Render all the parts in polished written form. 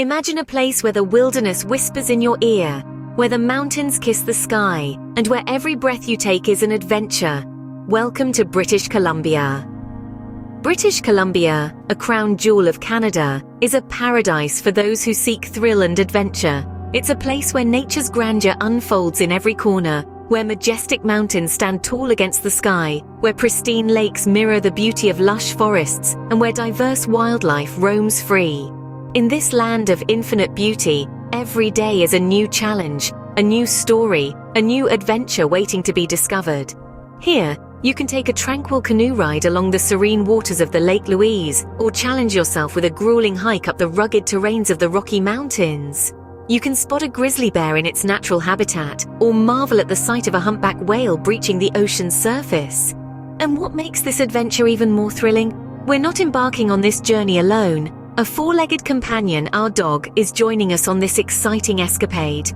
Imagine a place where the wilderness whispers in your ear, where the mountains kiss the sky, and where every breath you take is an adventure. Welcome to British Columbia. British Columbia, a crown jewel of Canada, is a paradise for those who seek thrill and adventure. It's a place where nature's grandeur unfolds in every corner, where majestic mountains stand tall against the sky, where pristine lakes mirror the beauty of lush forests, and where diverse wildlife roams free. In this land of infinite beauty, every day is a new challenge, a new story, a new adventure waiting to be discovered. Here, you can take a tranquil canoe ride along the serene waters of the Lake Louise, or challenge yourself with a grueling hike up the rugged terrains of the Rocky Mountains. You can spot a grizzly bear in its natural habitat, or marvel at the sight of a humpback whale breaching the ocean's surface. And what makes this adventure even more thrilling? We're not embarking on this journey alone. A four-legged companion, our dog, is joining us on this exciting escapade.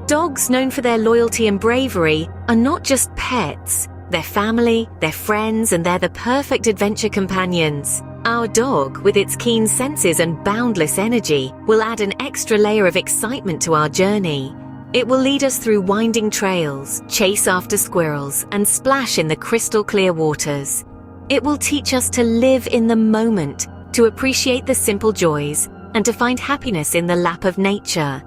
Dogs, known for their loyalty and bravery, are not just pets. They're family, they're friends, and they're the perfect adventure companions. Our dog, with its keen senses and boundless energy, will add an extra layer of excitement to our journey. It will lead us through winding trails, chase after squirrels, and splash in the crystal-clear waters. It will teach us to live in the moment, to appreciate the simple joys, and to find happiness in the lap of nature.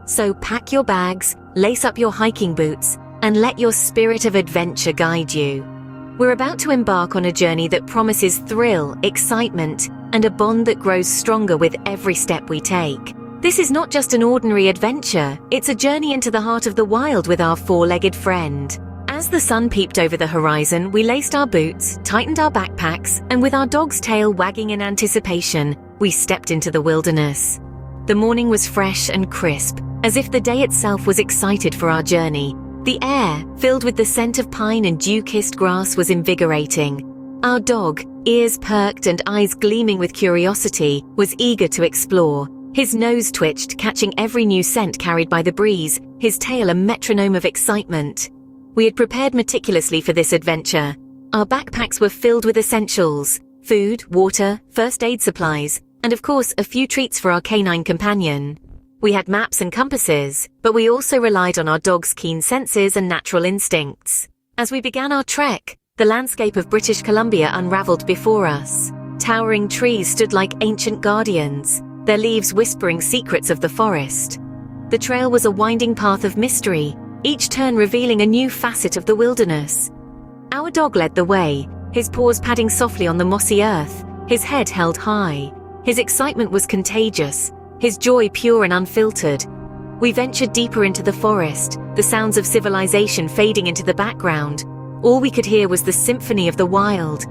So pack your bags, lace up your hiking boots, and let your spirit of adventure guide you. We're about to embark on a journey that promises thrill, excitement, and a bond that grows stronger with every step we take. This is not just an ordinary adventure, it's a journey into the heart of the wild with our four-legged friend. As the sun peeped over the horizon, we laced our boots, tightened our backpacks, and with our dog's tail wagging in anticipation, we stepped into the wilderness. The morning was fresh and crisp, as if the day itself was excited for our journey. The air, filled with the scent of pine and dew-kissed grass, was invigorating. Our dog, ears perked and eyes gleaming with curiosity, was eager to explore. His nose twitched, catching every new scent carried by the breeze, his tail a metronome of excitement. We had prepared meticulously for this adventure. Our backpacks were filled with essentials: food, water, first aid supplies, and of course a few treats for our canine companion. We had maps and compasses, but we also relied on our dog's keen senses and natural instincts. As we began our trek, the landscape of British Columbia unraveled before us. Towering trees stood like ancient guardians, their leaves whispering secrets of the forest. The trail was a winding path of mystery, each turn revealing a new facet of the wilderness. Our dog led the way, his paws padding softly on the mossy earth, his head held high. His excitement was contagious, his joy pure and unfiltered. We ventured deeper into the forest, the sounds of civilization fading into the background. All we could hear was the symphony of the wild,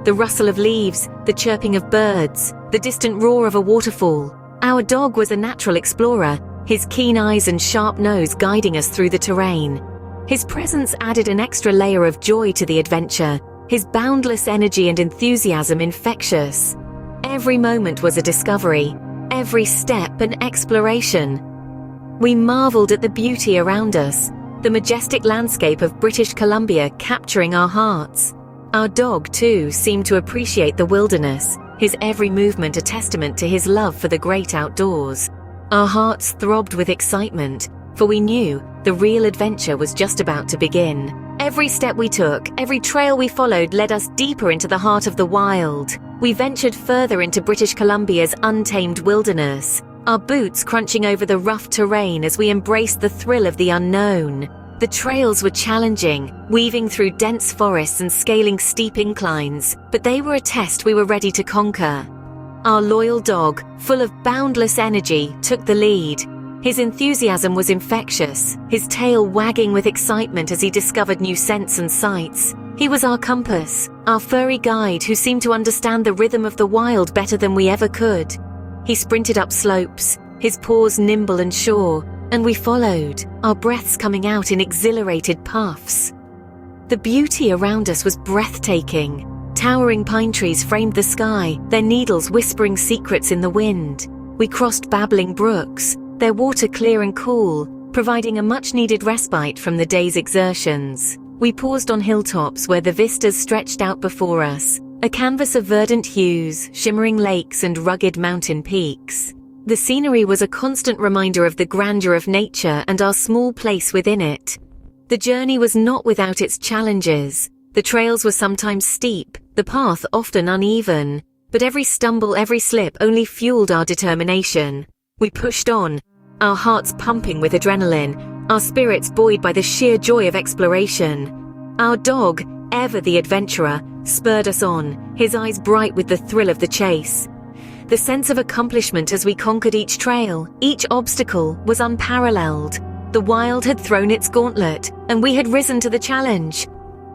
the rustle of leaves, the chirping of birds, the distant roar of a waterfall. Our dog was a natural explorer, his keen eyes and sharp nose guiding us through the terrain. His presence added an extra layer of joy to the adventure, his boundless energy and enthusiasm infectious. Every moment was a discovery, every step an exploration. We marveled at the beauty around us, the majestic landscape of British Columbia capturing our hearts. Our dog, too, seemed to appreciate the wilderness, his every movement a testament to his love for the great outdoors. Our hearts throbbed with excitement, for we knew the real adventure was just about to begin. Every step we took, every trail we followed led us deeper into the heart of the wild. We ventured further into British Columbia's untamed wilderness, our boots crunching over the rough terrain as we embraced the thrill of the unknown. The trails were challenging, weaving through dense forests and scaling steep inclines, but they were a test we were ready to conquer. Our loyal dog, full of boundless energy, took the lead. His enthusiasm was infectious, his tail wagging with excitement as he discovered new scents and sights. He was our compass, our furry guide who seemed to understand the rhythm of the wild better than we ever could. He sprinted up slopes, his paws nimble and sure, and we followed, our breaths coming out in exhilarated puffs. The beauty around us was breathtaking. Towering pine trees framed the sky, their needles whispering secrets in the wind. We crossed babbling brooks, their water clear and cool, providing a much-needed respite from the day's exertions. We paused on hilltops where the vistas stretched out before us, a canvas of verdant hues, shimmering lakes and rugged mountain peaks. The scenery was a constant reminder of the grandeur of nature and our small place within it. The journey was not without its challenges. The trails were sometimes steep, the path often uneven, but every stumble, every slip only fueled our determination. We pushed on, our hearts pumping with adrenaline, our spirits buoyed by the sheer joy of exploration. Our dog, ever the adventurer, spurred us on, his eyes bright with the thrill of the chase. The sense of accomplishment as we conquered each trail, each obstacle, was unparalleled. The wild had thrown its gauntlet, and we had risen to the challenge.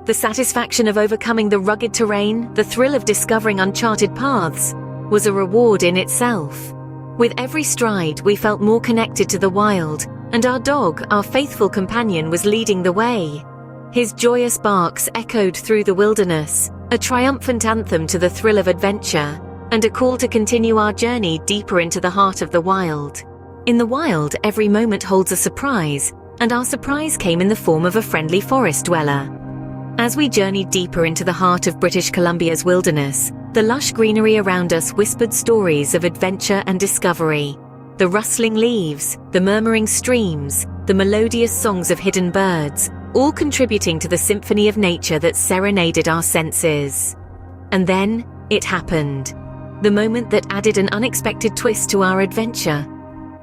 The satisfaction of overcoming the rugged terrain, the thrill of discovering uncharted paths, was a reward in itself. With every stride, we felt more connected to the wild, and our dog, our faithful companion, was leading the way. His joyous barks echoed through the wilderness, a triumphant anthem to the thrill of adventure, and a call to continue our journey deeper into the heart of the wild. In the wild, every moment holds a surprise, and our surprise came in the form of a friendly forest dweller. As we journeyed deeper into the heart of British Columbia's wilderness, the lush greenery around us whispered stories of adventure and discovery. The rustling leaves, the murmuring streams, the melodious songs of hidden birds, all contributing to the symphony of nature that serenaded our senses. And then, it happened. The moment that added an unexpected twist to our adventure.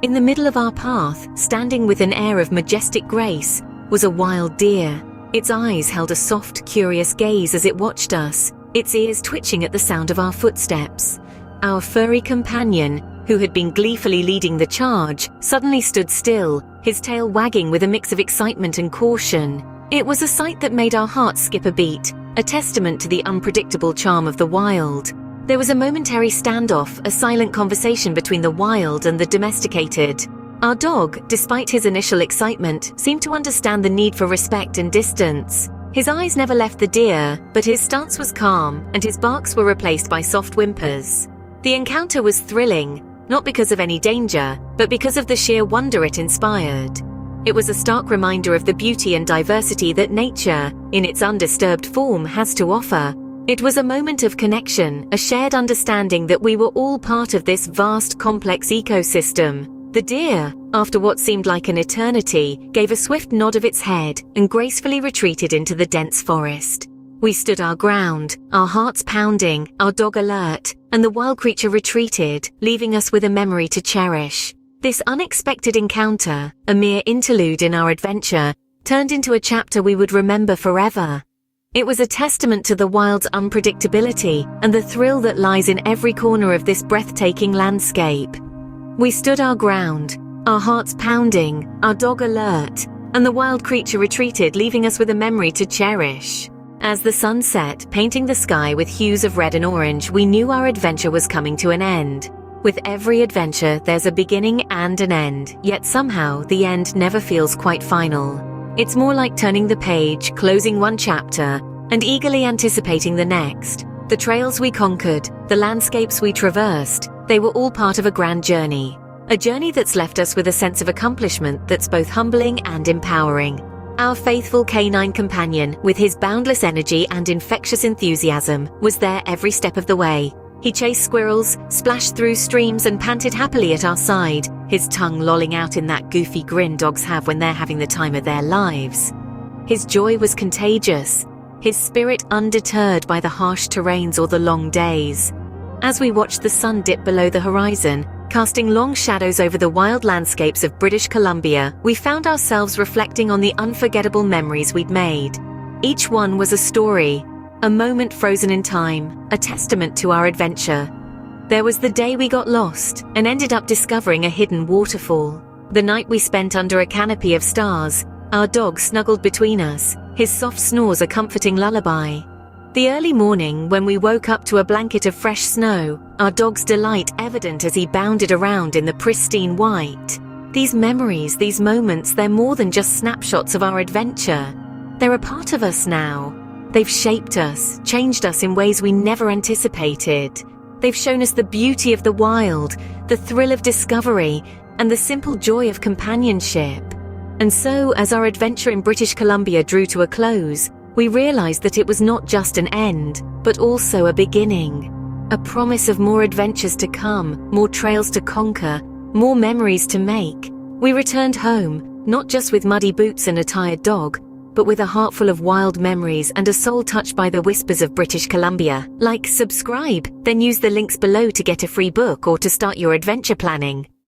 In the middle of our path, standing with an air of majestic grace, was a wild deer. Its eyes held a soft, curious gaze as it watched us, its ears twitching at the sound of our footsteps. Our furry companion, who had been gleefully leading the charge, suddenly stood still, his tail wagging with a mix of excitement and caution. It was a sight that made our hearts skip a beat, a testament to the unpredictable charm of the wild. There was a momentary standoff, a silent conversation between the wild and the domesticated. Our dog, despite his initial excitement, seemed to understand the need for respect and distance. His eyes never left the deer, but his stance was calm, and his barks were replaced by soft whimpers. The encounter was thrilling, not because of any danger, but because of the sheer wonder it inspired. It was a stark reminder of the beauty and diversity that nature, in its undisturbed form, has to offer. It was a moment of connection, a shared understanding that we were all part of this vast, complex ecosystem. The deer, after what seemed like an eternity, gave a swift nod of its head and gracefully retreated into the dense forest. We stood our ground, our hearts pounding, our dog alert, and the wild creature retreated, leaving us with a memory to cherish. This unexpected encounter, a mere interlude in our adventure, turned into a chapter we would remember forever. It was a testament to the wild's unpredictability and the thrill that lies in every corner of this breathtaking landscape. We stood our ground, our hearts pounding, our dog alert, and the wild creature retreated, leaving us with a memory to cherish. As the sun set, painting the sky with hues of red and orange, we knew our adventure was coming to an end. With every adventure, there's a beginning and an end, yet somehow the end never feels quite final. It's more like turning the page, closing one chapter, and eagerly anticipating the next. The trails we conquered, the landscapes we traversed, they were all part of a grand journey. A journey that's left us with a sense of accomplishment that's both humbling and empowering. Our faithful canine companion, with his boundless energy and infectious enthusiasm, was there every step of the way. He chased squirrels, splashed through streams, and panted happily at our side, his tongue lolling out in that goofy grin dogs have when they're having the time of their lives. His joy was contagious, his spirit undeterred by the harsh terrains or the long days. As we watched the sun dip below the horizon, casting long shadows over the wild landscapes of British Columbia, we found ourselves reflecting on the unforgettable memories we'd made. Each one was a story, a moment frozen in time, a testament to our adventure. There was the day we got lost and ended up discovering a hidden waterfall. The night we spent under a canopy of stars, our dog snuggled between us, his soft snores a comforting lullaby. The early morning when we woke up to a blanket of fresh snow, our dog's delight evident as he bounded around in the pristine white. These memories, these moments, they're more than just snapshots of our adventure. They're a part of us now. They've shaped us, changed us in ways we never anticipated. They've shown us the beauty of the wild, the thrill of discovery, and the simple joy of companionship. And so, as our adventure in British Columbia drew to a close, we realized that it was not just an end, but also a beginning. A promise of more adventures to come, more trails to conquer, more memories to make. We returned home, not just with muddy boots and a tired dog, but with a heart full of wild memories and a soul touched by the whispers of British Columbia. Like, subscribe, then use the links below to get a free book or to start your adventure planning.